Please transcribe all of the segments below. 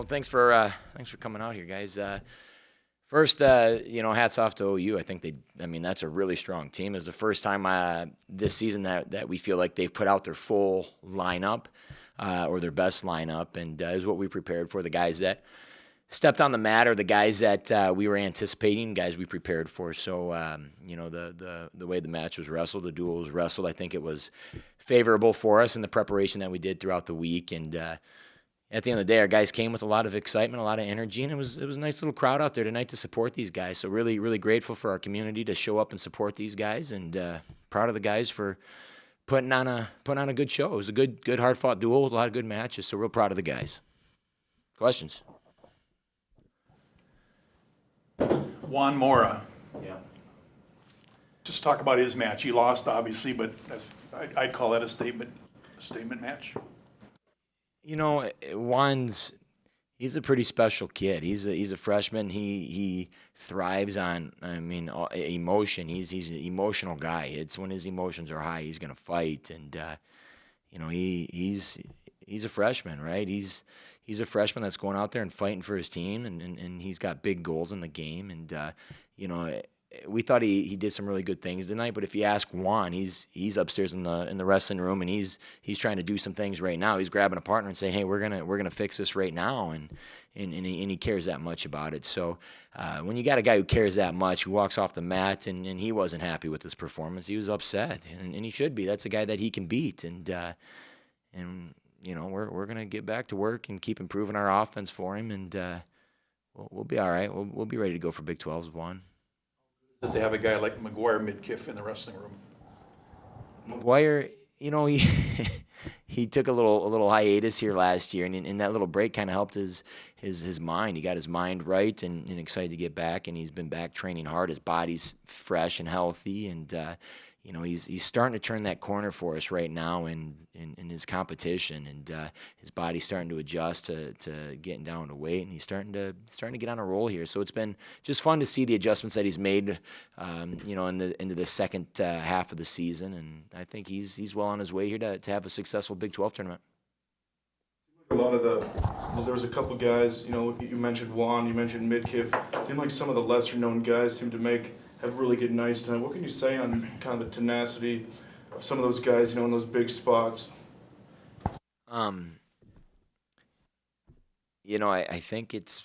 thanks for coming out here, guys. First, hats off to OU. That's a really strong team. It's the first time this season that we feel like they've put out their full lineup or their best lineup, and is what we prepared for. The guys that stepped on the mat are the guys that we were anticipating, guys we prepared for. So, the way the match was wrestled, the duel was wrestled, I think it was favorable for us in the preparation that we did throughout the week. And at the end of the day, our guys came with a lot of excitement, a lot of energy, and it was a nice little crowd out there tonight to support these guys. So really, really grateful for our community to show up and support these guys, and proud of the guys for putting on a good show. It was a good hard-fought duel, a lot of good matches, so real proud of the guys. Questions? Juan Mora. Yeah. Just talk about his match. He lost, obviously, but I'd call that a statement match. He's a pretty special kid. He's a freshman. He thrives on emotion. He's an emotional guy. It's when his emotions are high, he's gonna fight. And he's a freshman, right? He's a freshman that's going out there and fighting for his team, and he's got big goals in the game. And we thought he did some really good things tonight. But if you ask Juan, he's upstairs in the wrestling room, and he's trying to do some things right now. He's grabbing a partner and saying, "Hey, we're gonna fix this right now," and he cares that much about it. So when you got a guy who cares that much, who walks off the mat, and he wasn't happy with his performance, he was upset, and he should be. That's a guy that he can beat, and we're gonna get back to work and keep improving our offense for him, and we'll be all right. We'll be ready to go for Big 12s, Juan. That they have a guy like McGuire Midkiff in the wrestling room. McGuire, he took a little hiatus here last year, and that little break kind of helped his mind. He got his mind right and excited to get back, and he's been back training hard. His body's fresh and healthy, and he's starting to turn that corner for us right now in his competition, and his body's starting to adjust to getting down to weight, and he's starting to get on a roll here. So it's been just fun to see the adjustments that he's made, into the second half of the season, and I think he's well on his way here to have a successful Big 12 tournament. There was a couple guys, you mentioned Juan, you mentioned Midkiff. It seemed like some of the lesser known guys seem to have really good nights tonight. What can you say on kind of the tenacity of some of those guys, in those big spots? I think it's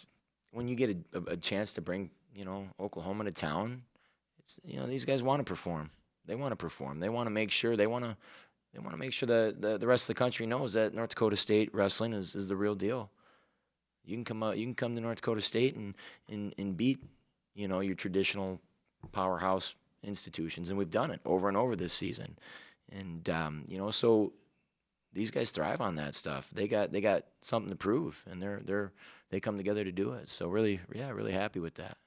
when you get a chance to bring, Oklahoma to town, it's, these guys want to perform. They want to perform. They want to make sure the rest of the country knows that North Dakota State wrestling is the real deal. You can come to North Dakota State and beat, your traditional powerhouse institutions, and we've done it over and over this season. And so these guys thrive on that stuff. They got something to prove, and they come together to do it. So really happy with that.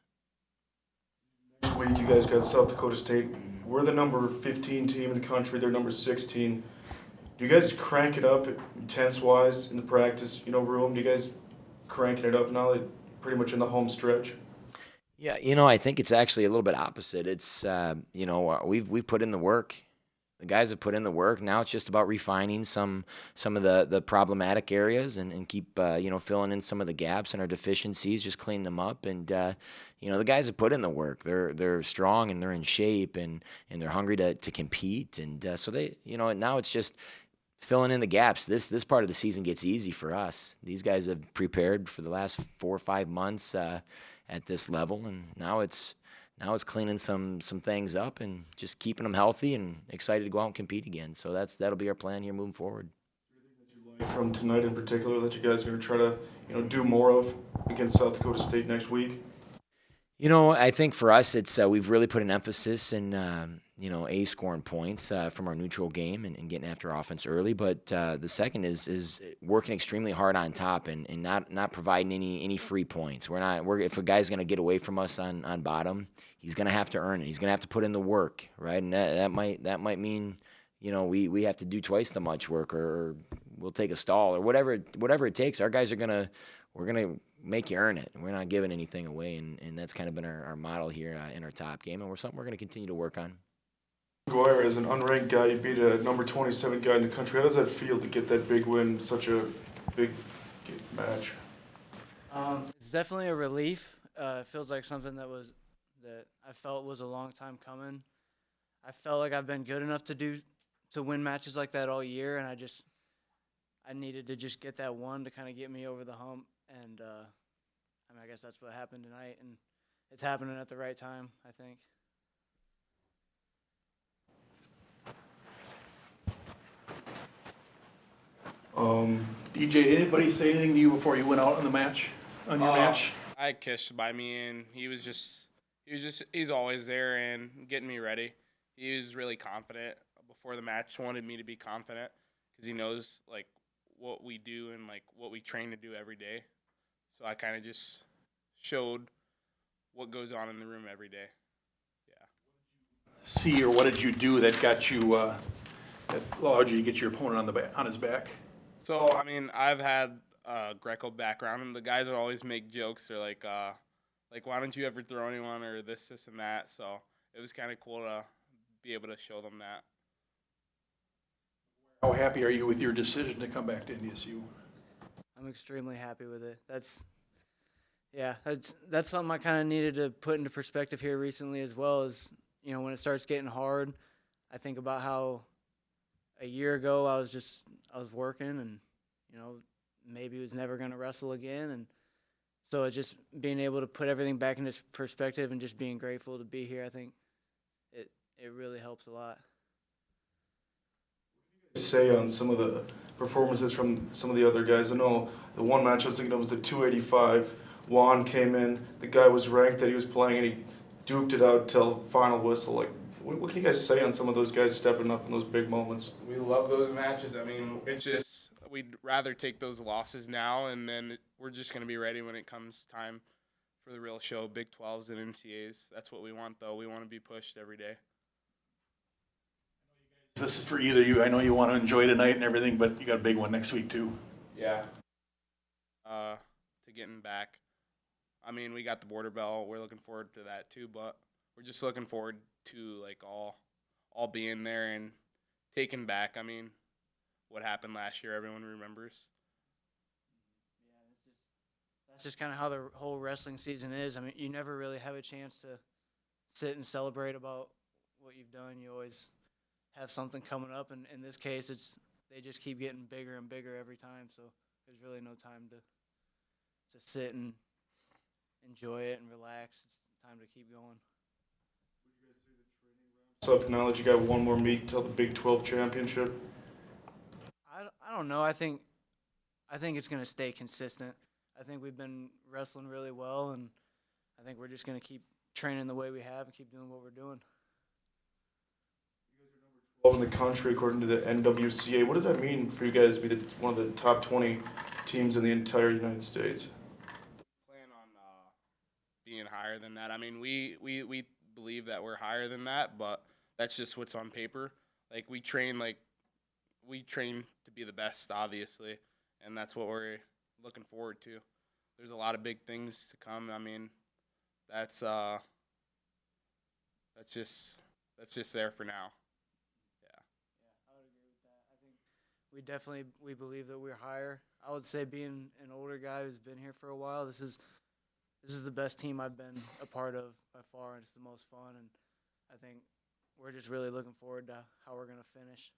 Next week you guys got South Dakota State. We're the number 15 team in the country. They're number 16. Do you guys crank it up intense-wise in the practice room? Do you guys cranking it up now that pretty much in the home stretch? Yeah, I think it's actually a little bit opposite. It's we've put in the work. The guys have put in the work. Now it's just about refining some of the problematic areas and keep filling in some of the gaps and our deficiencies, just cleaning them up. And the guys have put in the work. They're strong and they're in shape and they're hungry to compete. And so they now it's just filling in the gaps. This part of the season gets easy for us. These guys have prepared for the last 4 or 5 months at this level, and now it's cleaning some things up and just keeping them healthy and excited to go out and compete again. So that'll be our plan here moving forward. From tonight in particular that you guys are going to try to do more of against South Dakota State next week? I think for us it's we've really put an emphasis in scoring points from our neutral game and getting after offense early. But the second is working extremely hard on top and not providing any free points. If a guy's going to get away from us on bottom, he's going to have to earn it. He's going to have to put in the work, right? And that might mean we have to do twice the much work, or we'll take a stall, or whatever it takes. Our guys we're gonna make you earn it. We're not giving anything away, and that's kind of been our model here in our top game, and something we're going to continue to work on. McGuire, as an unranked guy, you beat a number 27 guy in the country. How does that feel to get that big win, such a big match? It's definitely a relief. It feels like something that I felt was a long time coming. I felt like I've been good enough to win matches like that all year, and I needed to just get that one to kind of get me over the hump. And I guess that's what happened tonight, and it's happening at the right time, I think. DJ, did anybody say anything to you before you went out on the match, on your match? I had Kish by me, and he's always there and getting me ready. He was really confident before the match. Wanted me to be confident because he knows like what we do and like what we train to do every day. So I kind of just showed what goes on in the room every day. Yeah. See, or what did you do that got you, that allowed you to get your opponent on the back, on his back? So I mean, I've had a Greco background, and the guys would always make jokes. They're like, why don't you ever throw anyone or this, and that. So it was kind of cool to be able to show them that. How happy are you with your decision to come back to NDSU? I'm extremely happy with it. That's something I kind of needed to put into perspective here recently as well. Is when it starts getting hard, I think about how a year ago I was working and maybe was never going to wrestle again, and so it's just being able to put everything back into perspective and just being grateful to be here. I think it really helps a lot. Say on some of the performances from some of the other guys. I know the one match I was thinking of was the 285. Juan came in, the guy was ranked that he was playing, and he duked it out till final whistle. Like, what can you guys say on some of those guys stepping up in those big moments? We love those matches. I mean, it's just we'd rather take those losses now, and then we're just going to be ready when it comes time for the real show, Big 12s and NCAs. That's what we want, though. We want to be pushed every day. This is for either you. I know you want to enjoy tonight and everything, but you got a big one next week too. Yeah. To getting back. I mean, we got the border belt. We're looking forward to that too, but we're just looking forward to like all being there and taking back. I mean, what happened last year, everyone remembers. That's just kind of how the whole wrestling season is. I mean, you never really have a chance to sit and celebrate about what you've done. You always have something coming up, and in this case, they just keep getting bigger and bigger every time. So there's really no time to sit and enjoy it and relax. It's time to keep going. So now that you got one more meet till the Big 12 championship. I don't know. I think it's going to stay consistent. I think we've been wrestling really well, and I think we're just going to keep training the way we have and keep doing what we're doing. 12 in the country according to the NWCA. What does that mean for you guys to be one of the top 20 teams in the entire United States? Plan on being higher than that. I mean, we believe that we're higher than that, but that's just what's on paper. Like we train to be the best, obviously, and that's what we're looking forward to. There's a lot of big things to come. I mean, that's just there for now. I would agree with that. I think we believe that we're higher. I would say being an older guy who's been here for a while, this is the best team I've been a part of by far, and it's the most fun. And I think we're just really looking forward to how we're going to finish.